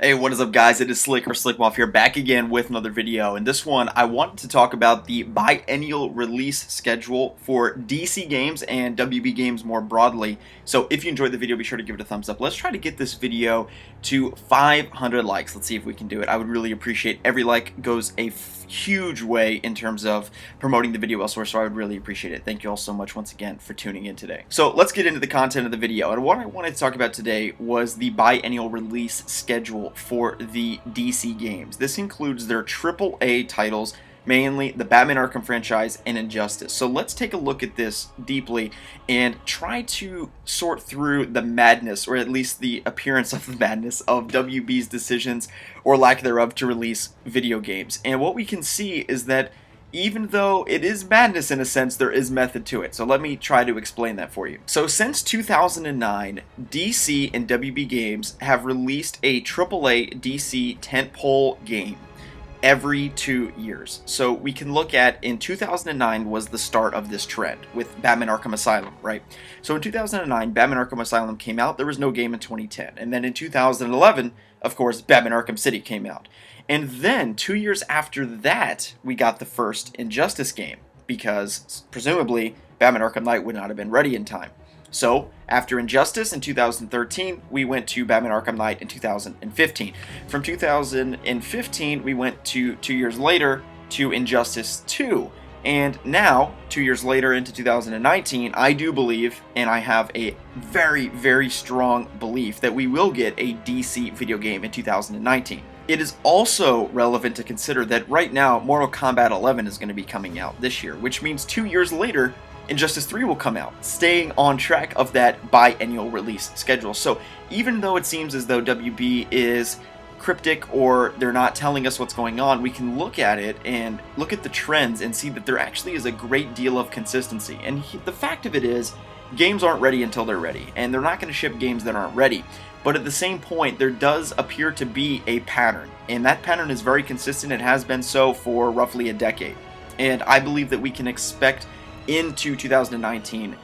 Hey, what is up guys? It is Slick or Slickmoff here, back again with another video. In this one, I wanted to talk about the biennial release schedule for DC games and WB games more broadly. So if you enjoyed the video, be sure to give it a thumbs up. Let's try to get this video to 500 likes. Let's see if we can do it. I would really appreciate every like goes a huge way in terms of promoting the video elsewhere, so I would really appreciate it. Thank you all so much once again for tuning in today. So let's get into the content of the video, and what I wanted to talk about today was the biennial release schedule for the DC games. This includes their AAA titles, mainly the Batman Arkham franchise and Injustice. So let's take a look at this deeply and try to sort through the madness, or at least the appearance of the madness, of WB's decisions or lack thereof to release video games. And what we can see is that even though it is madness in a sense, there is method to it. So let me try to explain that for you. So since 2009, DC and WB Games have released a AAA DC tentpole game every 2 years. So we can look at, in 2009 was the start of this trend with Batman Arkham Asylum, right? So in 2009, Batman Arkham Asylum came out. There was no game in 2010. And then in 2011, of course, Batman Arkham City came out. And then 2 years after that, we got the first Injustice game, because presumably Batman Arkham Knight would not have been ready in time. So, after Injustice in 2013, we went to Batman Arkham Knight in 2015. From 2015, we went to 2 years later to Injustice 2. And now, 2 years later into 2019, I do believe, and I have a very, very strong belief, that we will get a DC video game in 2019. It is also relevant to consider that right now, Mortal Kombat 11 is going to be coming out this year, which means 2 years later, Injustice 3 will come out, staying on track of that biennial release schedule. So even though it seems as though WB is cryptic or they're not telling us what's going on, we can look at it and look at the trends and see that there actually is a great deal of consistency. And the fact of it is, games aren't ready until they're ready, and they're not going to ship games that aren't ready. But at the same point, there does appear to be a pattern, and that pattern is very consistent. It has been so for roughly a decade. And I believe that we can expect into 2019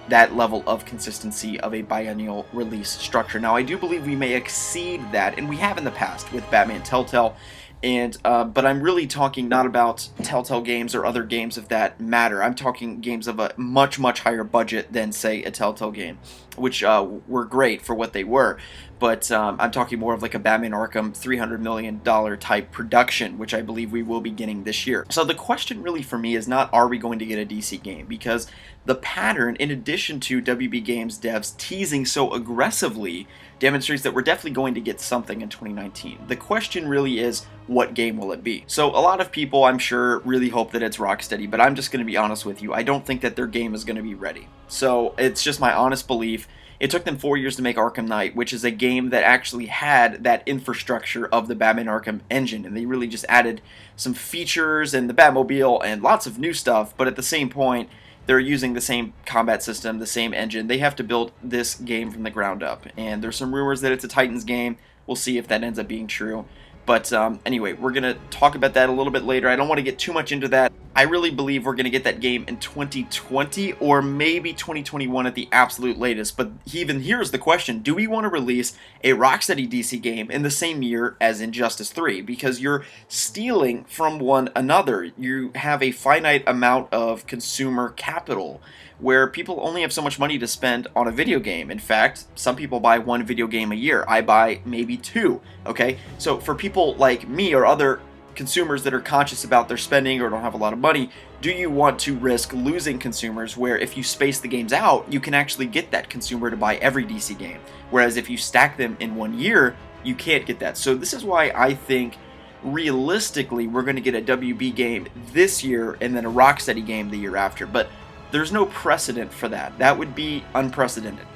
that level of consistency of a biennial release structure. Now, I do believe we may exceed that, and we have in the past with Batman Telltale, and but I'm really talking not about Telltale games or other games of that matter. I'm talking games of a much, much higher budget than, say, a Telltale game, which were great for what they were. But I'm talking more of like a Batman Arkham $300 million type production, which I believe we will be getting this year. So the question really for me is not, are we going to get a DC game? Because the pattern, in addition to WB Games devs teasing so aggressively, demonstrates that we're definitely going to get something in 2019. The question really is, what game will it be? So a lot of people, I'm sure, really hope that it's Rocksteady, but I'm just going to be honest with you. I don't think that their game is going to be ready. So it's just my honest belief. It took them 4 years to make Arkham Knight, which is a game that actually had that infrastructure of the Batman Arkham engine, and they really just added some features and the Batmobile and lots of new stuff, but at the same point, they're using the same combat system, the same engine. They have to build this game from the ground up, and there's some rumors that it's a Titans game. We'll see if that ends up being true. But anyway, we're going to talk about that a little bit later. I don't want to get too much into that. I really believe we're going to get that game in 2020 or maybe 2021 at the absolute latest. But even here's the question. Do we want to release a Rocksteady DC game in the same year as Injustice 3? Because you're stealing from one another. You have a finite amount of consumer capital where people only have so much money to spend on a video game. In fact, some people buy one video game a year. I buy maybe two, okay? So for people like me or other consumers that are conscious about their spending or don't have a lot of money, do you want to risk losing consumers where if you space the games out, you can actually get that consumer to buy every DC game? Whereas if you stack them in 1 year, you can't get that. So this is why I think realistically we're going to get a WB game this year and then a Rocksteady game the year after. But there's no precedent for that. That would be unprecedented.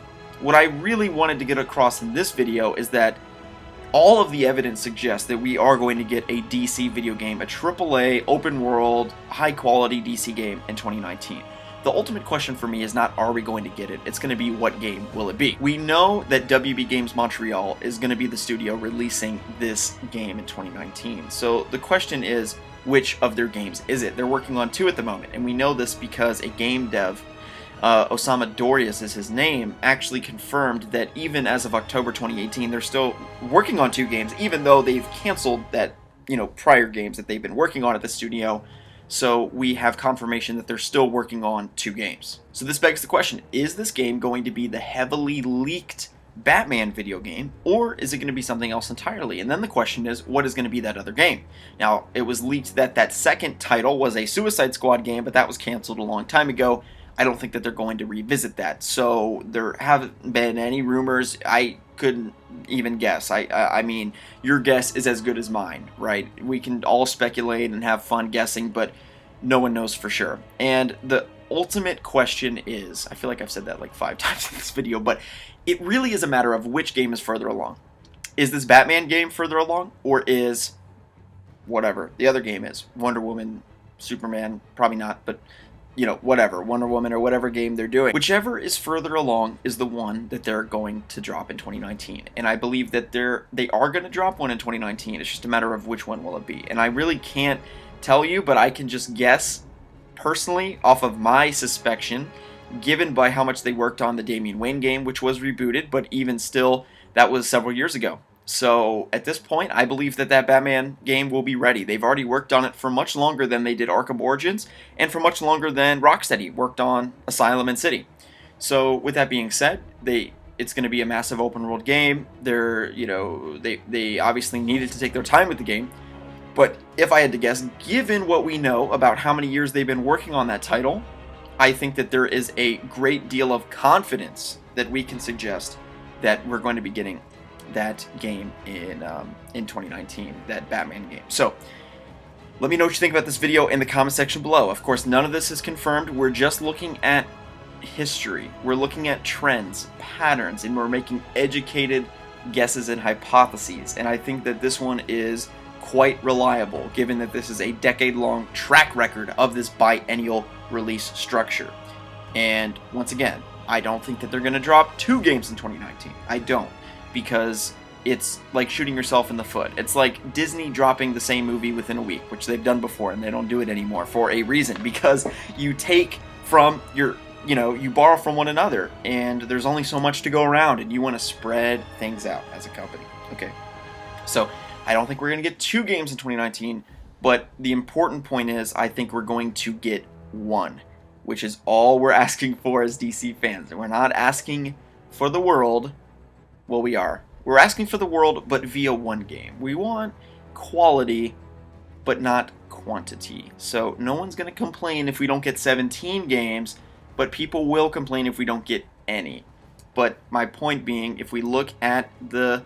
What I really wanted to get across in this video is that all of the evidence suggests that we are going to get a DC video game, a AAA, open world, high quality DC game in 2019. The ultimate question for me is not, are we going to get it? It's going to be, what game will it be? We know that WB Games Montreal is going to be the studio releasing this game in 2019. So the question is, which of their games is it? They're working on two at the moment, and we know this because a game dev Osama Dorias is his name, actually confirmed that even as of October 2018, they're still working on 2 games, even though they've canceled that, prior games that they've been working on at the studio. So we have confirmation that they're still working on 2 games. So this begs the question, is this game going to be the heavily leaked Batman video game, or is it going to be something else entirely? And then the question is, what is going to be that other game? Now, it was leaked that that second title was a Suicide Squad game, but that was canceled a long time ago. I don't think that they're going to revisit that. So there haven't been any rumors. I couldn't even guess. I mean, your guess is as good as mine, right? We can all speculate and have fun guessing, but no one knows for sure. And the ultimate question is, I feel like I've said that like 5 times in this video, but it really is a matter of which game is further along. Is this Batman game further along, or is whatever the other game is? Wonder Woman, Superman, probably not, but whatever, Wonder Woman or whatever game they're doing. Whichever is further along is the one that they're going to drop in 2019. And I believe that they are going to drop one in 2019. It's just a matter of which one will it be. And I really can't tell you, but I can just guess personally off of my suspicion, given by how much they worked on the Damian Wayne game, which was rebooted, but even still, that was several years ago. So at this point, I believe that that Batman game will be ready. They've already worked on it for much longer than they did Arkham Origins, and for much longer than Rocksteady worked on Asylum and City. So with that being said, it's going to be a massive open world game. They obviously needed to take their time with the game. But if I had to guess, given what we know about how many years they've been working on that title, I think that there is a great deal of confidence that we can suggest that we're going to be getting that game in 2019, that Batman game. So let me know what you think about this video in the comment section below. Of course, none of this is confirmed. We're just looking at history. We're looking at trends, patterns, and we're making educated guesses and hypotheses. And I think that this one is quite reliable, given that this is a decade-long track record of this biennial release structure. And once again, I don't think that they're going to drop 2 games in 2019. I don't. Because it's like shooting yourself in the foot. It's like Disney dropping the same movie within a week, which they've done before, and they don't do it anymore for a reason. Because you take from you borrow from one another, and there's only so much to go around, and you want to spread things out as a company. Okay, so I don't think we're going to get 2 games in 2019, but the important point is I think we're going to get 1, which is all we're asking for as DC fans. And we're not asking for the world. Well, we are. We're asking for the world, but via 1 game. We want quality, but not quantity. So no one's going to complain if we don't get 17 games, but people will complain if we don't get any. But my point being, if we look at the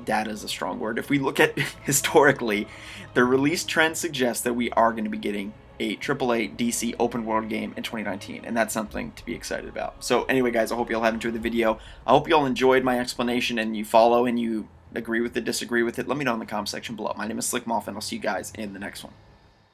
data is a strong word. If we look at historically, the release trend suggests that we are going to be getting a AAA DC open world game in 2019, and that's something to be excited about. So anyway, guys, I hope you all have enjoyed the video. I hope you all enjoyed my explanation, and you follow and you agree with it, disagree with it. Let me know in the comment section below. My name is Slick Moth, and I'll see you guys in the next one.